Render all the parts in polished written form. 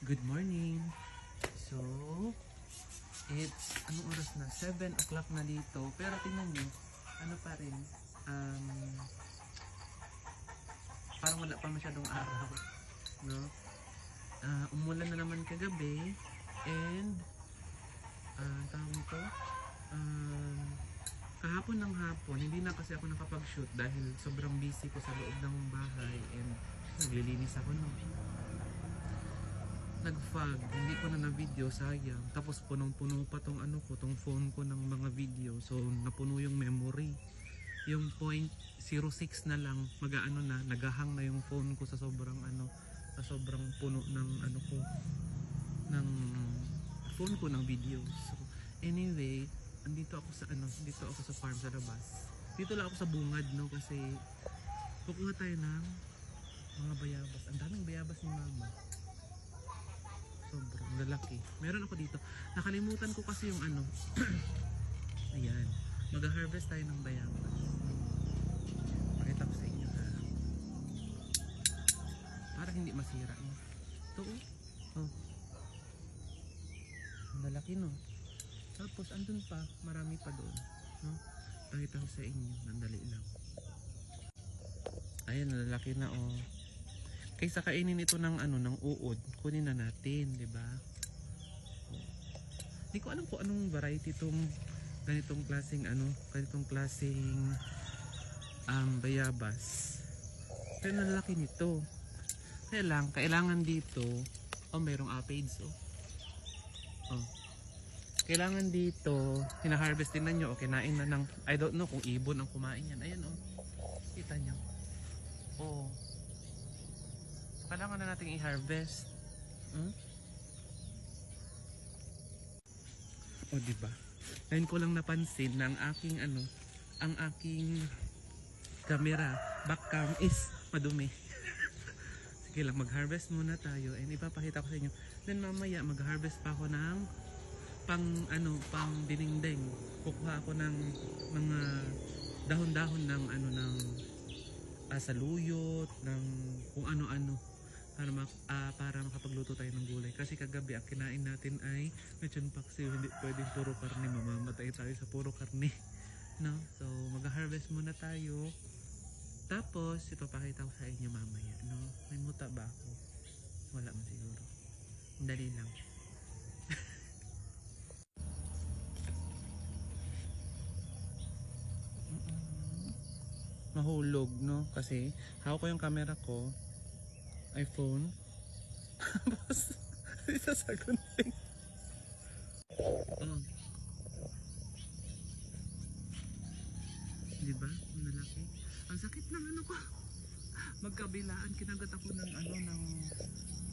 Good morning. So, it's anong oras na? 7 o'clock na dito. Pero tingnan nyo, ano pa rin, parang wala pa masyadong araw. No? Umulan na naman kagabi. And, tawag nito, kahapon ng hapon, hindi na kasi ako nakapag-shoot dahil sobrang busy ko sa loob ng bahay and naglilinis ako no. Nag-fog, hindi ko na na-video, sayang. Tapos punong-puno pa tong ano ko, tong phone ko ng mga video. So napuno yung memory. Yung 0.06 na lang, mag-aano na, nagahang na yung phone ko sa sobrang ano, sa sobrang puno ng ano ko, ng phone ko ng video. So anyway, andito ako sa ano, dito ako sa farm sa labas. Dito lang ako sa bungad no kasi kukuha tayo ng mga bayabas. Ang daming bayabas ni mama. Sobrang lalaki. Meron ako dito. Nakalimutan ko kasi yung ano. Ayan. Mag-harvest tayo ng bayabas. Pakita ko sa inyo ha. Para hindi masira. No? Ito oh. Ang lalaki no. Tapos andun pa. Marami pa doon. No? Pakita ko sa inyo. Nandali lang. Ayan. Lalaki na oh. Kaysa kainin ito ng ano ng uod, kunin na natin, 'di ba? Hindi ko alam kung anong variety itong ganitong klaseng ano, ganitong klaseng bayabas. Pero lalaki nito. Kailangan dito, mayroong aphids Kailangan dito, hina-harvest din niyo o kinain na ng I don't know kung ibon ang kumain yan. Ayan Kita niyo. Kailangan na nating i-harvest. Diba? Ngayon ko lang napansin na ang aking camera backcam is madumi. Sige lang, mag-harvest muna tayo and ipapakita ko sa inyo. Then mamaya mag-harvest pa ako ng pang dinengdeng. Kukuha ako ng mga dahon-dahon ng saluyot, ng kung ano-ano. Para makapagluto tayo ng gulay kasi kagabi ang kinain natin ay lechon paksiw, hindi pwedeng puro karne, mamamatay tayo sa puro karne no? So mag-harvest muna tayo tapos ipapakita ko sa inyo mamaya no? May muta ba ako? Wala man siguro, dali lang. Mahulog no? Kasi hawak ko yung camera ko, iPhone. Tapos isa sa gunting. Diba? Ang lalaki. Ang sakit ng ano ko. Magkabilaan. Kinagat ako ng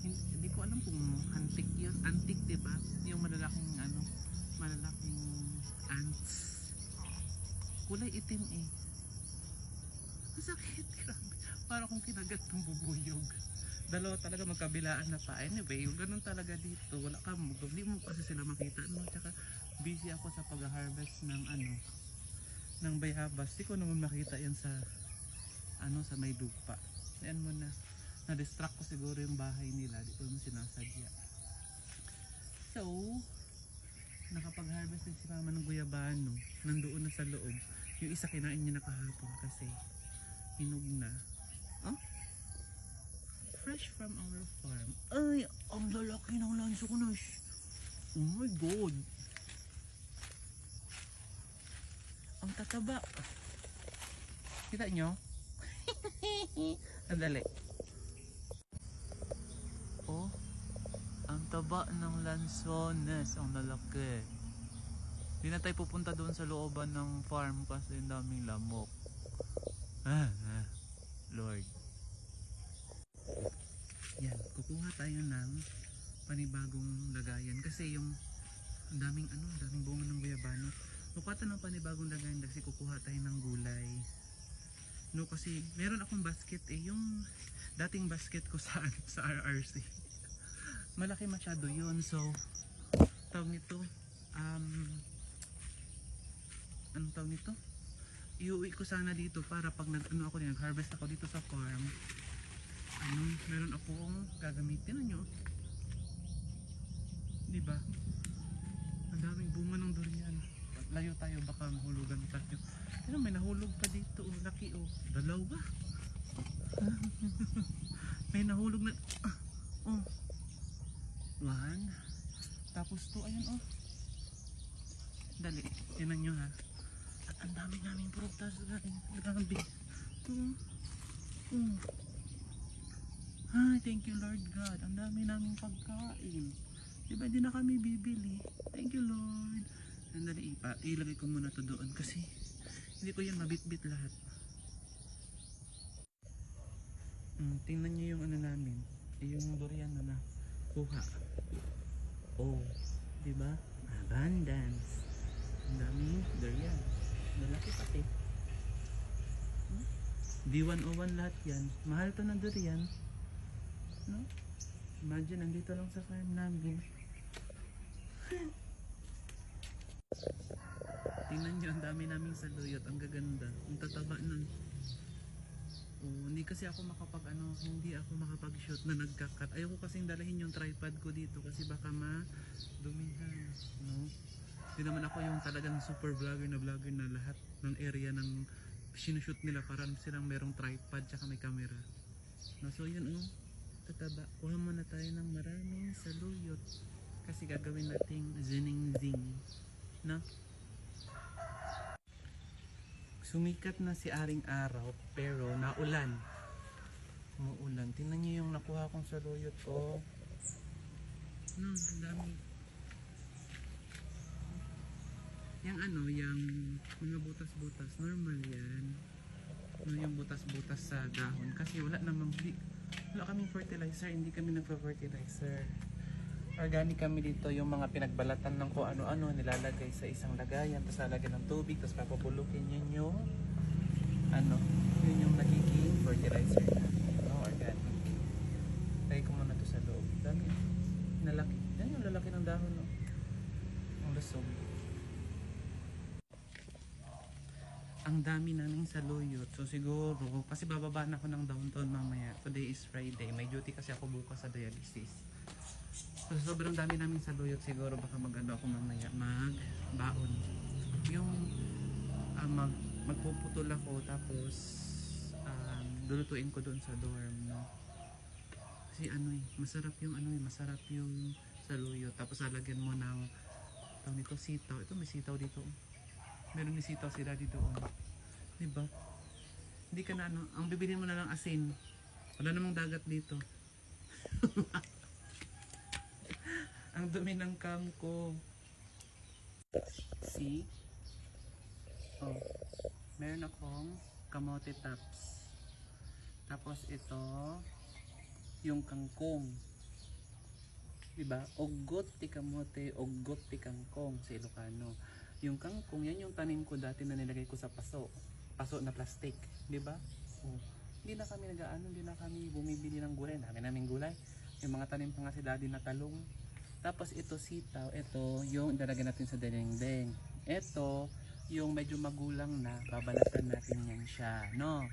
hindi ko alam kung antik yun. Antik diba? Yung malalaking malalaking ants. Kulay itim eh. Ang sakit. Grabe. Para kung kinagat ng bubuyog. Dalawa talaga magkabilaan na pa. Anyway, yung ganun talaga dito. Wala ka mo. Hindi mo kasi sila makita. No? Tsaka busy ako sa pag-harvest ng ng bayabas. Di ko naman makita yan sa sa may lupa. Yan mo na. Na-distract ko siguro yung bahay nila. Di ko naman sinasadya. So, nakapag-harvest din si mama ng guyabano. Nandoon na sa loob. Yung isa kinain niya na kahapon kasi hinog na. Fresh from our farm. Ay, ang lalaki ng lansones. Oh my god. Ang tataba. Kita nyo? Andali. Ang taba ng lansones. Ang lalaki. Hindi na tayo pupunta doon sa looban ng farm kasi ang daming lamok. Lord. Yan, kukuha tayo ng panibagong lagayan kasi yung daming bunga ng guyabano. Kukuha tayo ng panibagong lagayan kasi kukuha tayo ng gulay. No, kasi meron akong basket yung dating basket ko sa RRC. Malaki masyado yun. So, tawag nito, anong tawag nito? Iuwi ko sana dito para pag nag-harvest ako dito sa farm, meron akong gagamitin nyo. Di ba? Ang daming bunga ng durian. Layo tayo, baka mahulugan tayo. Pero may nahulog pa dito, oh, laki oh. Dalawa. May nahulog na, oh. One. Tapos two, ayun oh. Dali, tinan nyo ha. At ang dami naming prutas. Grabe. Ay, thank you Lord God. Ang dami naming pagkain. Diba hindi na kami bibili. Thank you Lord. Sandali, ilagay ko muna to doon kasi hindi ko yan mabitbit lahat. Tingnan nyo yung ano namin. Yung durian na nakuha. Oh, diba? Abundance. Ang daming durian. Malaki pati. D101 lahat yan. Mahal to ng durian. No? Imagine, nandito lang sa farm namin. Tingnan nyo, ang dami naming saluyot. Ang gaganda. Ang tataba nun. Oh, hindi kasi ako hindi ako makapag-shoot na nagkakat. Ayoko kasing dalahin yung tripod ko dito kasi baka dumihan, no? Hindi naman ako yung talagang super vlogger na lahat ng area ng sinushoot nila parang silang merong tripod tsaka may camera. No, so yun oh, tataba. Kuha muna tayo ng maraming saluyot kasi gagawin nating zining-zing, no? Sumikat na si Aring Araw pero naulan. Umuulan. Tingnan niyo yung nakuha kong saluyot ko. Ang dami. Yung yung mga butas-butas, normal yan. Yung butas-butas sa dahon kasi wala kaming fertilizer, hindi kami nagfa-fertilizer. Organic kami dito, yung mga pinagbalatan ng kung ano-ano nilalagay sa isang lagayan, tapos lalagyan ng tubig, tapos papabulukin yun yung yun yung nagiging fertilizer na organic. Lagay ko muna to sa loob. Dami, nalaki. Yan yung lalaki ng dahon, no? Ang lusog. Ang dami naming saluyot. So siguro, kasi bababa na ako ng downtown mamaya. Today is Friday. May duty kasi ako bukas sa dialysis. So sobrang dami namin saluyot, siguro baka ako mamaya magbaon. Yung magpuputol ako tapos lulutuin ko doon sa dorm, no? Kasi masarap yung saluyot. Tapos lalagyan mo ng nito sitaw. Ito may sitaw dito. Meron may sitaw sila dito. Diba? Hindi ka na ang bibilhin mo na lang asin. Wala namang dagat dito. Ang dumi ng cam ko. See? Oh, meron akong kamote tops. Tapos ito, yung kangkong. Diba? Ogot ti kamote, ogot ti kangkong sa Ilocano. Yung kangkong, yan yung tanim ko dati na nilagay ko sa paso. Paso na plastic. Diba? Oh. Hindi na kami bumibili ng gulay. Dami naming gulay. Yung mga tanim pa nga si daddy na talong. Tapos ito sitaw, ito yung ilalagay natin sa dendeng. Ito yung medyo magulang na, babalatan natin yan siya, no?